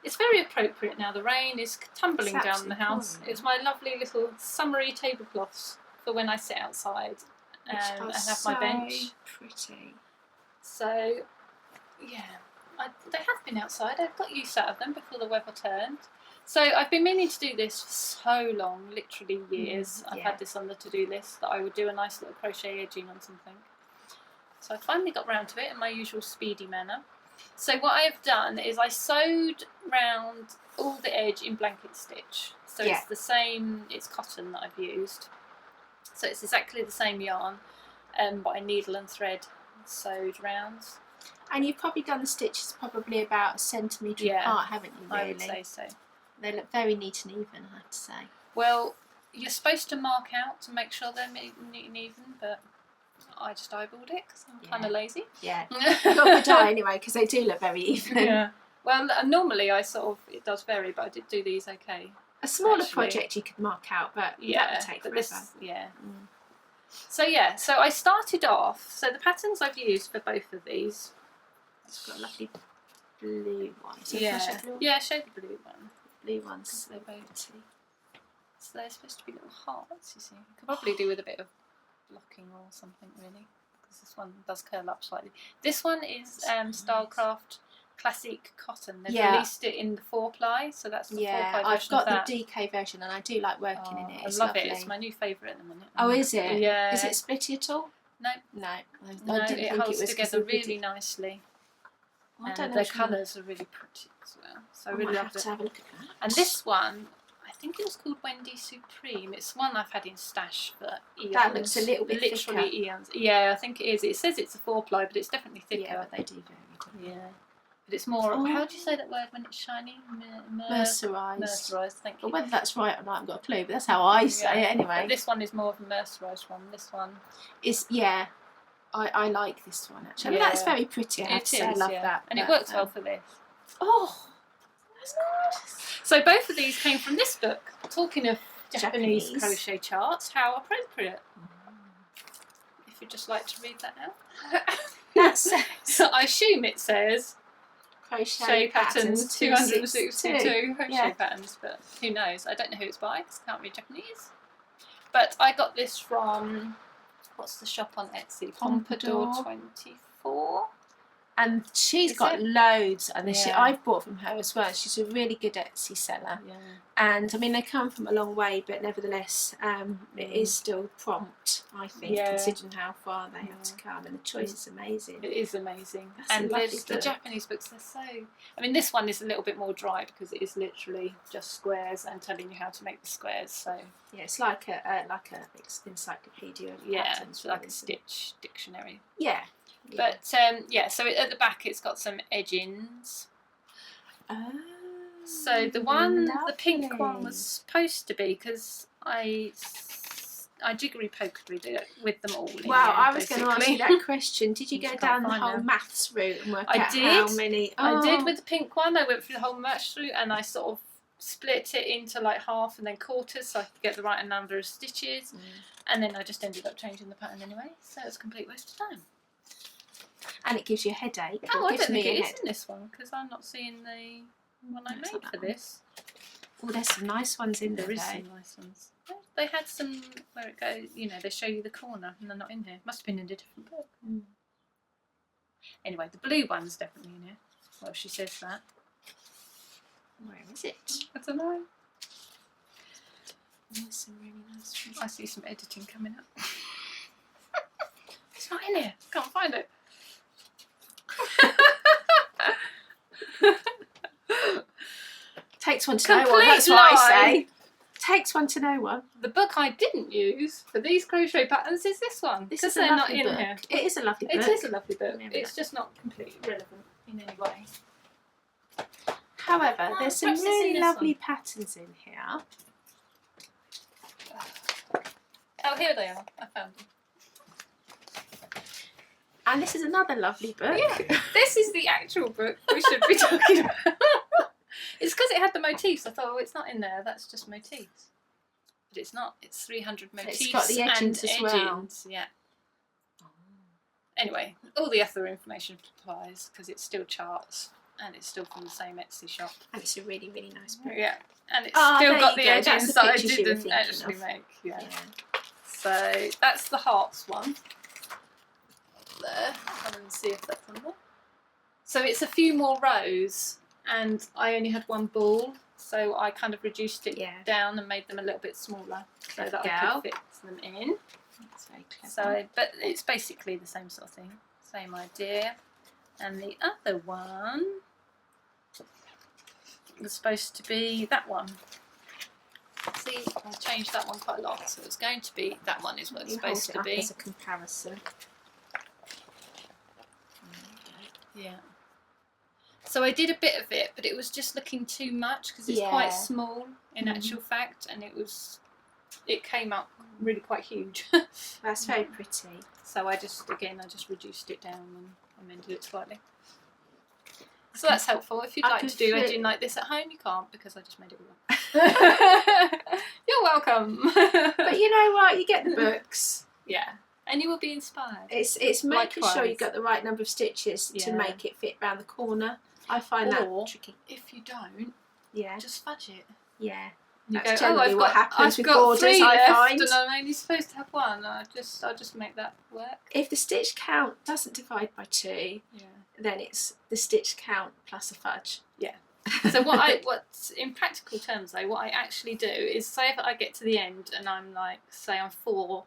S1: it's very appropriate now. The rain is tumbling down the house. It's my lovely little summery tablecloths for when I sit outside and have my bench.
S2: Pretty.
S1: So they have been outside. I've got use out of them before the weather turned. So I've been meaning to do this for so long, literally years. I've had this on the to-do list, that I would do a nice little crochet edging on something. So I finally got round to it in my usual speedy manner. So what I have done is I sewed round all the edge in blanket stitch. So it's the same, it's cotton that I've used. So it's exactly the same yarn, but I needle and thread sewed round. And
S2: you've probably done the stitches probably about a centimetre apart, haven't you, really?
S1: I would say so.
S2: They look very neat and even, I have to say.
S1: Well, you're supposed to mark out to make sure they're neat and even, but I just eyeballed it because I'm kind of lazy.
S2: Yeah. Not good eye anyway, because they do look very even.
S1: Well, normally it does vary, but I did do these okay.
S2: A smaller project you could mark out, but that would take forever.
S1: So I started off, so the patterns I've used for both of these.
S2: It's got a lovely blue one. So
S1: show the blue one.
S2: Blue ones.
S1: They're both so they're supposed to be little hearts, you see. You could probably do with a bit of blocking or something, really, because this one does curl up slightly. This one is Stylecraft Classic Cotton. They've released it in the 4-ply, so that's the 4-ply version.
S2: I've got the DK version, and I do like working in it. It's
S1: I love
S2: lovely.
S1: it. It's my new favourite at the minute.
S2: Oh, is it?
S1: Yeah.
S2: Is it splitty at all?
S1: No.
S2: No.
S1: No, it holds together really nicely.
S2: I don't know.
S1: The colours are really pretty as well. So I really love it.
S2: To have a look at that.
S1: And this one, I think it was called Wendy Supreme. It's one I've had in stash for eons.
S2: That looks a little bit
S1: literally
S2: thicker.
S1: eons. Yeah, I think it is. It says it's a 4-ply, but it's definitely thicker.
S2: Yeah, but they do vary.
S1: Yeah. But it's more, how do you say that word when it's shiny?
S2: Mercerised.
S1: Mercerised, thank you.
S2: But whether that's right or not, I haven't got a clue, but that's how I say it anyway.
S1: But this one is more of a mercerised one. This one
S2: is, I like this one actually. I mean, that's very pretty. I have to say, I love that.
S1: And it works well for this.
S2: Oh, that's gorgeous.
S1: So both of these came from this book. Talking of Japanese crochet charts, how appropriate. If you'd just like to read that out. So I assume it says crochet patterns 262 crochet patterns, but who knows? I don't know who it's by because I can't read Japanese. But I got this from, what's the shop on Etsy? Pompadour 24.
S2: And she's got loads, and I've bought from her as well. She's a really good Etsy seller. Yeah. And I mean, they come from a long way, but nevertheless, it is still prompt, I think, considering how far they have to come. And the choice is amazing. It
S1: is amazing. And the Japanese books, they're so. I mean, this one is a little bit more dry because it is literally just squares and telling you how to make the squares. So
S2: yeah, it's like a encyclopedia.
S1: It's like a stitch dictionary.
S2: Yeah.
S1: But so at the back it's got some edgings.
S2: Oh,
S1: so the pink one was supposed to be, because I jiggery pokery with them all.
S2: Wow, I was going to ask you that question. Did you go down the whole maths route and work out how many? Oh.
S1: I did with the pink one. I went through the whole maths route and I sort of split it into like half and then quarters so I could get the right number of stitches. And then I just ended up changing the pattern anyway. So it was a complete waste of time.
S2: And it gives you a headache.
S1: Oh, I don't think it is in this one because I'm not seeing the one I made for this.
S2: Oh, there's some nice ones in there.
S1: There is some nice ones. They had some where it goes, they show you the corner and they're not in here. Must have been in a different book. Anyway, the blue one's definitely in here. Well, she says that.
S2: Where is it?
S1: I don't know.
S2: There's some really nice ones.
S1: I see some editing coming up. It's not in here. Can't find it.
S2: Takes one to know one, that's what I say. Takes one to know one.
S1: The book I didn't use for these crochet patterns is this one. Because they're not in here.
S2: It is a lovely book.
S1: It is a lovely book. It's just not completely relevant in any way.
S2: However, there's some really lovely patterns in here.
S1: Oh, here they are. I found them.
S2: And this is another lovely book.
S1: Yeah, this is the actual book we should be talking about. It's because it had the motifs. I thought, oh, it's not in there. That's just motifs. But it's not. It's 300 motifs.
S2: It's got the edgings as well.
S1: Yeah. Anyway, all the other information applies because it's still charts and it's still from the same Etsy shop.
S2: And it's a really, really nice book.
S1: Yeah. And it's still got the edgings that I didn't actually make. Yeah. So that's the hearts one. There and see if that's on there. So it's a few more rows and I only had one ball, so I kind of reduced it down and made them a little bit smaller so that I could fit them in.
S2: That's very clever.
S1: So, but it's basically the same sort of thing, same idea. And the other one was supposed to be that one. See, I changed that one quite a lot, so it's going to be that one is what it's supposed to be.
S2: As a comparison.
S1: Yeah. So I did a bit of it, but it was just looking too much because it's quite small in actual fact, and it came up really quite huge.
S2: That's very pretty.
S1: So I just reduced it down and amended it slightly. So that's helpful. If you'd like to do edging like this at home, you can't because I just made it work. You're welcome.
S2: But you know what? You get the books.
S1: Yeah. And you will be inspired.
S2: It's making sure you've got the right number of stitches to make it fit round the corner. I find that tricky.
S1: If you don't, just fudge it.
S2: Yeah.
S1: That's generally what happens with borders, I find. And I'm only supposed to have one. I'll just make that work.
S2: If the stitch count doesn't divide by 2, then it's the stitch count plus a fudge.
S1: Yeah. So what in practical terms though, what I actually do is say if I get to the end and I'm like, say I'm 4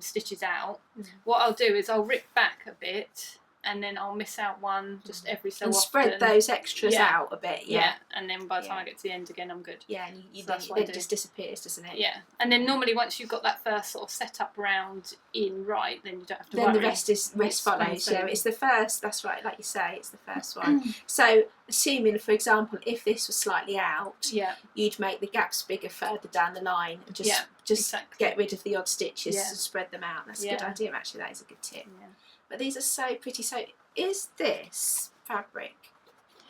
S1: stitches out, what I'll do is I'll rip back a bit, and then I'll miss out one just every so often.
S2: And spread those extras out a bit,
S1: and then by the time I get to the end again, I'm good.
S2: Yeah, and it just disappears, doesn't it?
S1: Yeah, and then normally once you've got that first sort of setup round in right, then you don't have to worry.
S2: Then the rest follows, it's the first, that's right, like you say, it's the first one. So, assuming, for example, if this was slightly out, you'd make the gaps bigger further down the line, and just get rid of the odd stitches and spread them out. That's a good idea, actually, that is a good tip. Yeah. But these are so pretty. So, is this fabric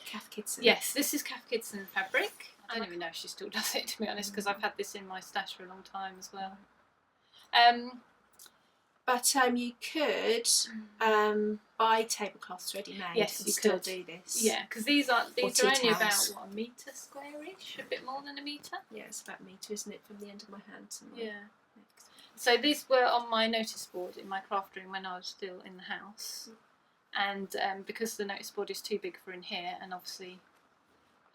S2: Cath Kidston?
S1: Yes, this is Cath Kidston fabric. I don't even know if she still does it, to be honest, because I've had this in my stash for a long time as well.
S2: But you could buy tablecloths ready made.
S1: Yes, you
S2: still
S1: could
S2: do this.
S1: Yeah, because these are only about a metre squarish, a bit more than a metre.
S2: Yeah, it's about a metre, isn't it, from the end of my hand to my
S1: So these were on my notice board in my craft room when I was still in the house, and because the notice board is too big for in here, and obviously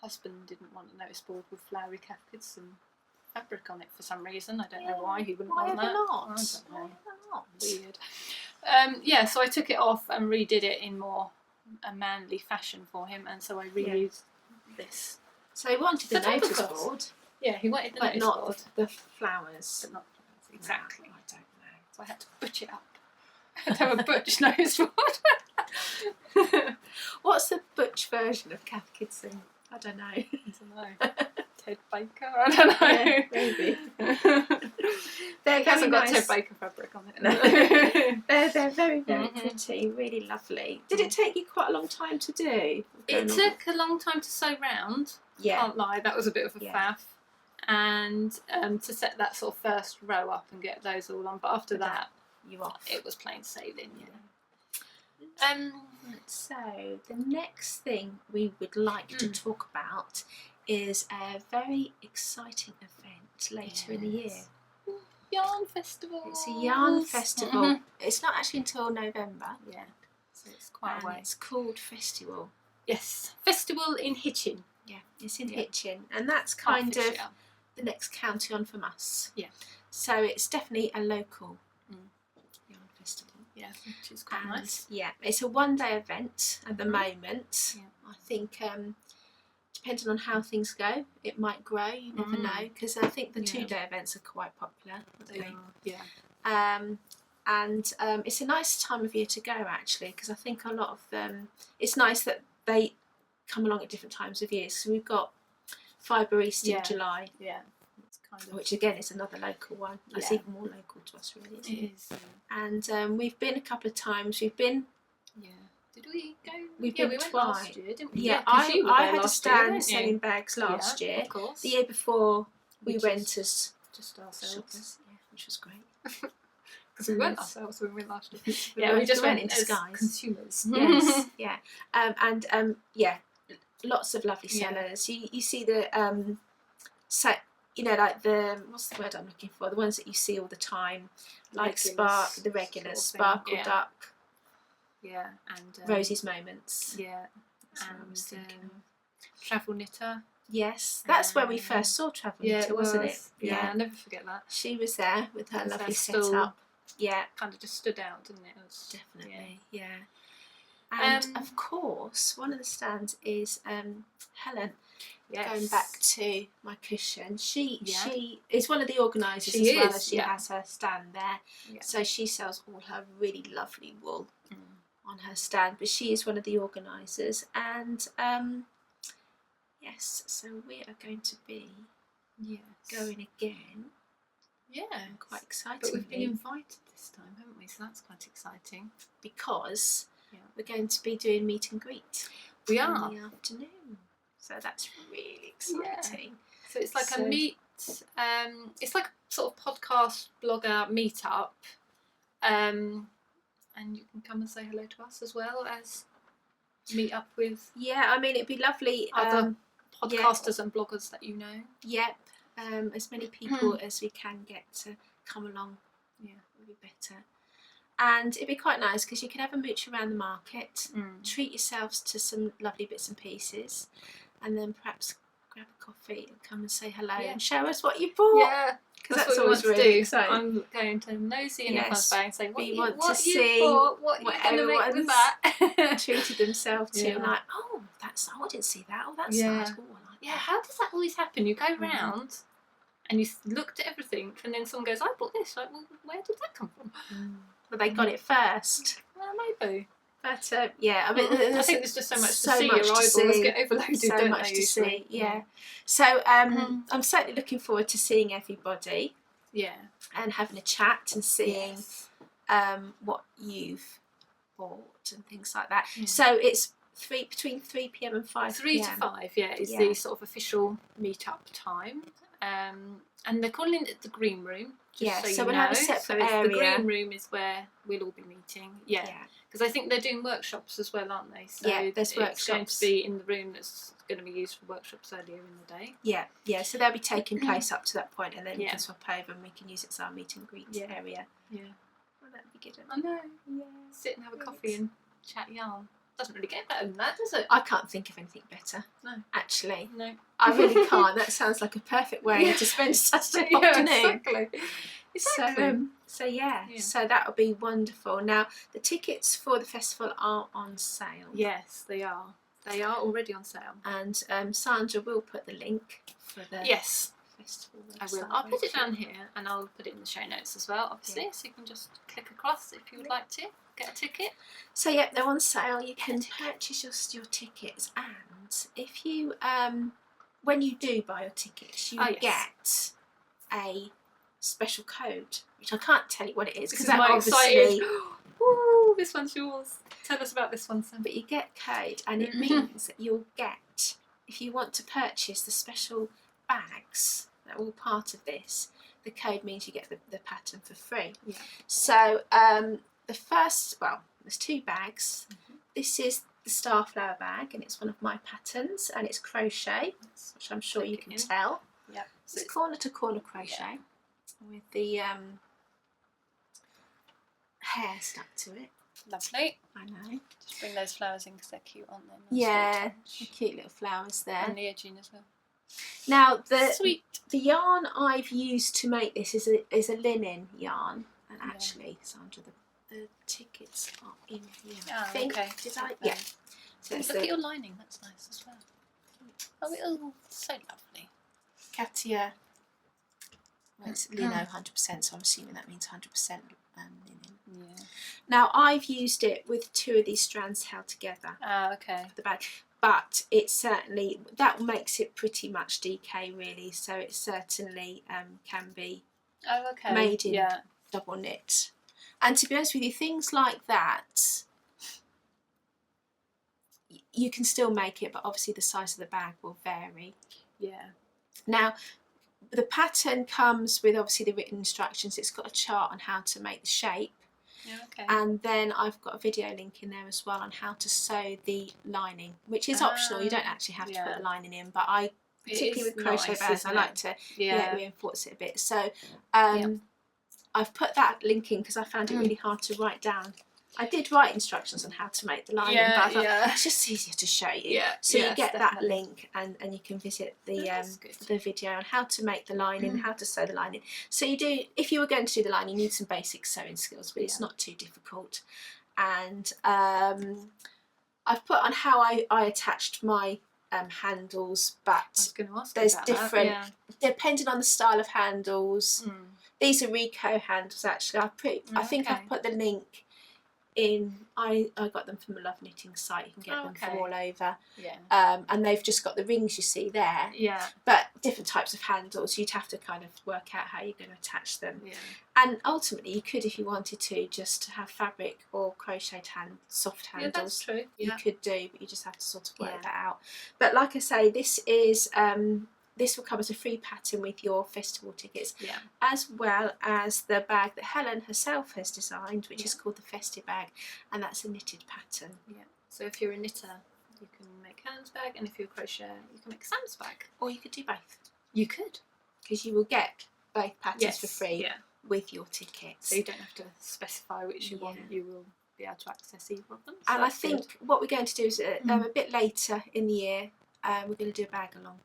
S1: husband didn't want a notice board with flowery Cath Kidston fabric on it for some reason. I don't know why he wouldn't want that.
S2: Why not?
S1: Weird. So I took it off and redid it in more a manly fashion for him, and so I reused this.
S2: So he wanted the notice board.
S1: Yeah, he wanted the notice
S2: board.
S1: But
S2: not the flowers.
S1: But not flowers, exactly.
S2: No, I don't know.
S1: So I had to butch it up. I had to have a butch notice board.
S2: What's the butch version of Cath Kidston? I don't know.
S1: Ted Baker? I don't know.
S2: Yeah, maybe.
S1: It hasn't got Ted Baker fabric on it.
S2: No. They're very, very pretty, really lovely. Did it take you quite a long time to do?
S1: It took a long time to sew round.
S2: Yeah.
S1: Can't lie, that was a bit of a faff. And to set that sort of first row up and get those all on. But after that, it was plain sailing.
S2: So the next thing we would like to talk about is a very exciting event later in the year.
S1: Yarn festival.
S2: It's a yarn festival. It's not actually until November.
S1: Yeah, so it's quite a way.
S2: It's called Festiwool.
S1: Yes, Festiwool in Hitchin.
S2: Yeah, it's in Hitchin, and that's kind of the next county on from us.
S1: Yeah.
S2: So it's definitely a local yarn festival.
S1: Yeah, which is quite nice.
S2: Yeah, it's a one-day event at the moment. Yeah. I think depending on how things go, it might grow. You never know, because I think the two-day events are quite popular.
S1: They are. Yeah.
S2: And it's a nice time of year to go actually, because I think a lot of them. It's nice that they come along at different times of year. So we've got Fibre East in July.
S1: Yeah.
S2: Which again is another local one. It's even more local to us, really. Isn't it?
S1: It is.
S2: And we've been a couple of times. We've been.
S1: Yeah. Did we go?
S2: We've been
S1: we went
S2: twice.
S1: Last year, didn't we?
S2: Yeah, I had a stand selling bags last year.
S1: Of course.
S2: The year before we went as
S1: just ourselves.
S2: Shoppers, which was great.
S1: Because we went ourselves when we went last year.
S2: Yeah,
S1: we just went
S2: in
S1: as
S2: disguise.
S1: Consumers.
S2: Yes, yeah. Lots of lovely sellers. You see the like the, what's the word I'm looking for? The ones that you see all the time, like the regulars, Sparkle Duck.
S1: Yeah, and
S2: Rosie's Moments.
S1: Yeah, and Travel Knitter.
S2: Yes, that's where we first saw Travel Knitter, wasn't it?
S1: Yeah, I'll never forget that.
S2: She was there with her lovely setup. Yeah,
S1: kind of just stood out, didn't it?
S2: Definitely, yeah. And of course, one of the stands is Helen. Yes. Going back to my cushion, she is one of the organisers as well as she has her stand there. Yeah. So she sells all her really lovely wool on her stand, but she is one of the organisers. And so we are going to be going again.
S1: Yeah,
S2: quite exciting.
S1: But we've been invited this time, haven't we? So that's quite exciting
S2: because we're going to be doing meet and greet.
S1: We are
S2: in the afternoon. So that's really exciting.
S1: Yeah. So it's like a meet. It's like a sort of podcast blogger meetup, and you can come and say hello to us as well as meet up with. Yeah,
S2: I mean it'd be lovely.
S1: Other podcasters and bloggers that you know.
S2: Yep. As many people as we can get to come along. Yeah, would be better. And it'd be quite nice because you can have a mooch around the market, treat yourselves to some lovely bits and pieces, and then perhaps grab a coffee and come and say hello and show us what you bought.
S1: Yeah.
S2: Because that's always really exciting.
S1: I'm going to nosy in everyone's bag and say, what you
S2: bought,
S1: what you going to make with that?
S2: treated themselves to. I'm like, oh, I didn't see that. Oh, that's nice. Oh, I like that.
S1: How does that always happen? You go round and you looked at everything, and then someone goes, I bought this. Like, well, where did that come from?
S2: Well, they got it first.
S1: Well, maybe.
S2: But yeah, I mean,
S1: I think there's just so much to see. Your eyeballs get overloaded,
S2: so much to see. Yeah. So I'm certainly looking forward to seeing everybody.
S1: Yeah.
S2: And having a chat and seeing what you've bought and things like that. Yeah. So it's between 3 p.m. and 5
S1: 3 to 5, is the sort of official meet-up time. And they're calling it the green room. So we'll have a separate area. The green room is where we'll all be meeting. Yeah. Because I think they're doing workshops as well, aren't they? So
S2: there's workshops.
S1: It's going to be in the room that's going to be used for workshops earlier in the day.
S2: Yeah. So they'll be taking place up to that point, and then we can swap over and we can use it as our meet and greet area. Yeah. Well, that'd be good.
S1: I know. Yeah. Sit and have a coffee and chat yarn. Doesn't really get better than that, does it?
S2: I can't think of anything better.
S1: No.
S2: Actually.
S1: No.
S2: I really can't. That sounds like a perfect way to spend Saturday afternoon.
S1: Exactly.
S2: So that'll be wonderful. Now, the tickets for the festival are on sale.
S1: Yes, they are. They are already on sale.
S2: And Sandra will put the link for the festival website.
S1: I will. I'll put it down here and I'll put it in the show notes as well, obviously, so you can just click across if you would like to get a ticket.
S2: So they're on sale. You can purchase your tickets, and if you when you do buy your tickets, you get a special code, which I can't tell you what it is because that obviously.
S1: Ooh, this one's yours. Tell us about this one, Sam.
S2: But you get code, and it means that you'll get, if you want to purchase the special bags that are all part of this, the code means you get the pattern for free. Yeah. So the first, there's 2 bags. This is the Starflower bag, and it's one of my patterns, and it's crochet, which I'm sure you can tell.
S1: Yeah.
S2: So it's corner to corner crochet with the hair stuck to it.
S1: Lovely.
S2: I know.
S1: Just bring those flowers in because they're cute, aren't they?
S2: They're cute little flowers there.
S1: And the edging as well.
S2: Now the yarn I've used to make this is a linen yarn, and actually, Sandra, the tickets are in here. I think.
S1: Okay.
S2: Yeah. So
S1: look at your lining. That's nice as well. Oh, so lovely.
S2: Katia. Well, it's lino 100%, so I'm assuming that means 100% linen.
S1: Yeah.
S2: Now I've used it with 2 of these strands held together.
S1: Okay.
S2: For the bag, but it certainly that makes it pretty much DK really. So it certainly can be made in double knit. And to be honest with you, things like that, you can still make it, but obviously the size of the bag will vary.
S1: Yeah.
S2: Now, the pattern comes with obviously the written instructions. It's got a chart on how to make the shape.
S1: Yeah, okay.
S2: And then I've got a video link in there as well on how to sew the lining, which is optional. You don't actually have to put the lining in, but I, particularly with crochet bags, I like to reinforce it a bit. So I've put that link in because I found it really hard to write down. I did write instructions on how to make the lining, but I thought it's just easier to show you.
S1: Yeah,
S2: so you get that link, and you can visit the video on how to make the lining, how to sew the lining. So you do, if you were going to do the lining, you need some basic sewing skills, but it's not too difficult. And I've put on how I attached my handles, but
S1: I was going to ask
S2: there's
S1: about
S2: different,
S1: that.
S2: depending on the style of handles. These are Rico handles actually. I think I've put the link in. I got them from a Love Knitting site. You can get them from all over. And they've just got the rings you see there. But different types of handles, you'd have to kind of work out how you're going to attach them. And ultimately you could, if you wanted to, just have fabric or crocheted soft handles.
S1: That's true.
S2: You could do, but you just have to sort of work that out. But like I say, this is this will come as a free pattern with your festival tickets, as well as the bag that Helen herself has designed, which is called the Festive bag, and that's a knitted pattern.
S1: So if you're a knitter, you can make Helen's bag, and if you're a crocheter, you can make Sam's bag.
S2: Or you could do both.
S1: You could.
S2: Because you will get both patterns for free with your tickets.
S1: So you don't have to specify which you want, you will be able to access either of them. So
S2: and I think what we're going to do is a bit later in the year, we're going to do a bag along.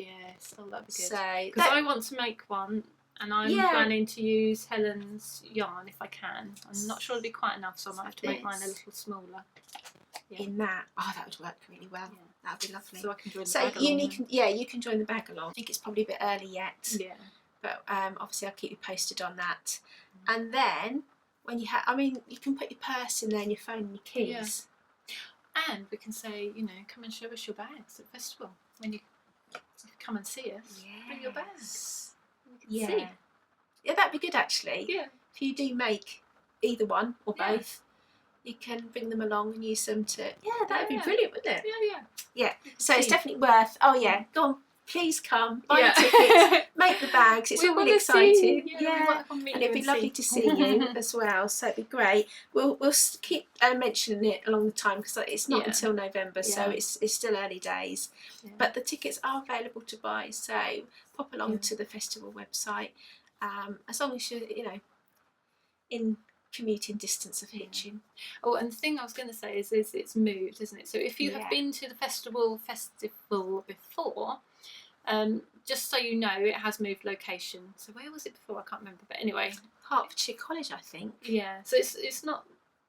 S1: Yes, oh, that'd be good.
S2: So
S1: because I want to make one, and I'm planning to use Helen's yarn if I can. I'm not sure it'll be quite enough, so I might have to make mine a little smaller. Yeah.
S2: In that, that would work really well. Yeah. That'd be lovely.
S1: So I can join the bag along.
S2: You can join the bag along. I think it's probably a bit early yet.
S1: Yeah.
S2: But obviously I'll keep you posted on that. And then when you you can put your purse in there and your phone and your keys.
S1: Yeah. And we can say, come and show us your bags at Festiwool when you come and see us. Yes. Bring your bags. We can see. Yeah, that'd be good actually. Yeah. If you do make either one or both, you can bring them along and use them to. Yeah, that'd be brilliant, wouldn't it? Yeah. So it's definitely worth. Oh yeah, go on. Please come, buy your tickets, make the bags. It's all really exciting. And it'd be lovely to see you as well. So it'd be great. We'll keep mentioning it along the time because it's not until November, so it's still early days. Yeah. But the tickets are available to buy. So pop along to the Festiwool website. As long as you're in commuting distance of Hitchin. Oh, and the thing I was going to say is it's moved, isn't it? So if you have been to the Festival before. Just so you know, it has moved location. So where was it before? I can't remember. But anyway,
S2: Hertfordshire College, I think.
S1: Yeah. So it's not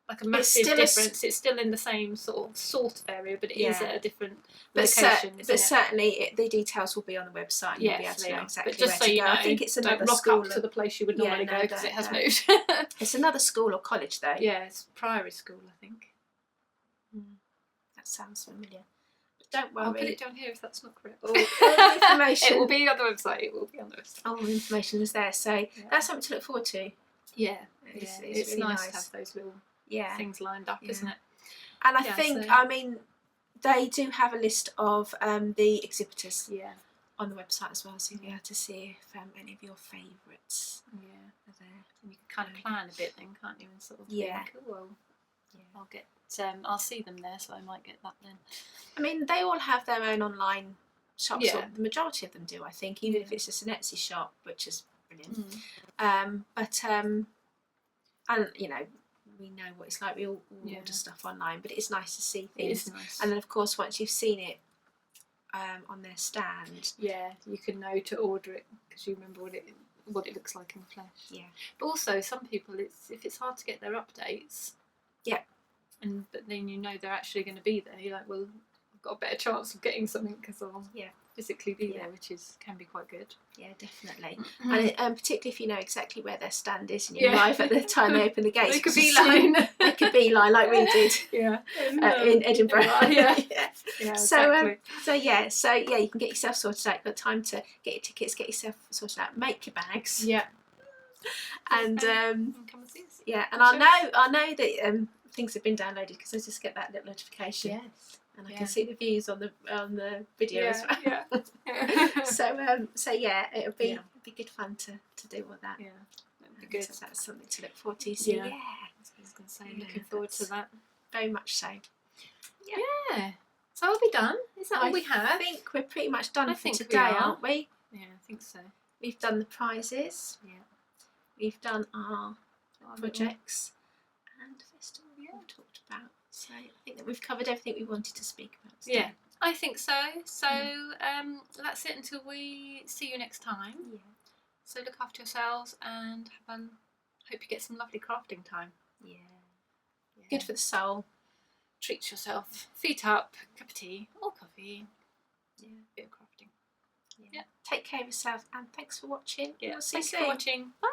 S1: like a massive difference. It's still in the same sort of area, but it is at a different location. But certainly, the details will be on the website. And you'll be able to know exactly. But just so you know, I think it's another school. Don't rock up to the place you would normally go because it has moved.
S2: It's another school or college, though.
S1: Yeah, it's Priory School, I think.
S2: That sounds familiar. Don't worry.
S1: I'll put it down here if that's not correct.
S2: All the information.
S1: It will be on the website.
S2: All the information is there. So that's something to look forward to.
S1: Yeah. It's really nice to have those little things lined up, isn't it?
S2: And I think, they do have a list of the exhibitors on the website as well, so you'll be able to see if any of your favourites are there.
S1: And you can kind of plan a bit then, can't you? And sort of think, well, I'll get... I'll see them there, so I might get that then. I mean, they all have their own online shops. Yeah. The majority of them do, I think, even if it's just an Etsy shop, which is brilliant. And we know what it's like. We all order stuff online, but it's nice to see things. It is nice. And then, of course, once you've seen it on their stand, you can know to order it because you remember what it looks like in the flesh. Yeah. But also, some people, if it's hard to get their updates. Yeah. But then they're actually going to be there. You're like, well, I've got a better chance of getting something because I'll physically be there, which can be quite good. Yeah, definitely. And particularly if you know exactly where their stand is and you arrive at the time they open the gates. They could beeline. They could beeline like we did. In Edinburgh. Exactly. So you can get yourself sorted out. You've got time to get your tickets, get yourself sorted out, make your bags. Yeah. And come and see us. Yeah, and I know that. Things have been downloaded because I just get that little notification. Yes. And I can see the views on the video as well. Yeah. So it'll be good fun to do all that. Yeah. That'd be good. So that's something to look forward to. So, I was going to say, looking forward to that. Very much so. Yeah. So are we done? Is that all we have? I think we're pretty much done for today, aren't we? Yeah, I think so. We've done the prizes. Yeah. We've done our projects. And the festival we've talked about. So I think that we've covered everything we wanted to speak about today. Yeah, I think so. So that's it until we see you next time. Yeah. So look after yourselves and hope you get some lovely crafting time. Yeah. Good for the soul. Treat yourself. Feet up, cup of tea or coffee. Yeah, bit of crafting. Yeah. Take care of yourself and thanks for watching. Yeah. We'll see you soon. Thanks for watching. Bye.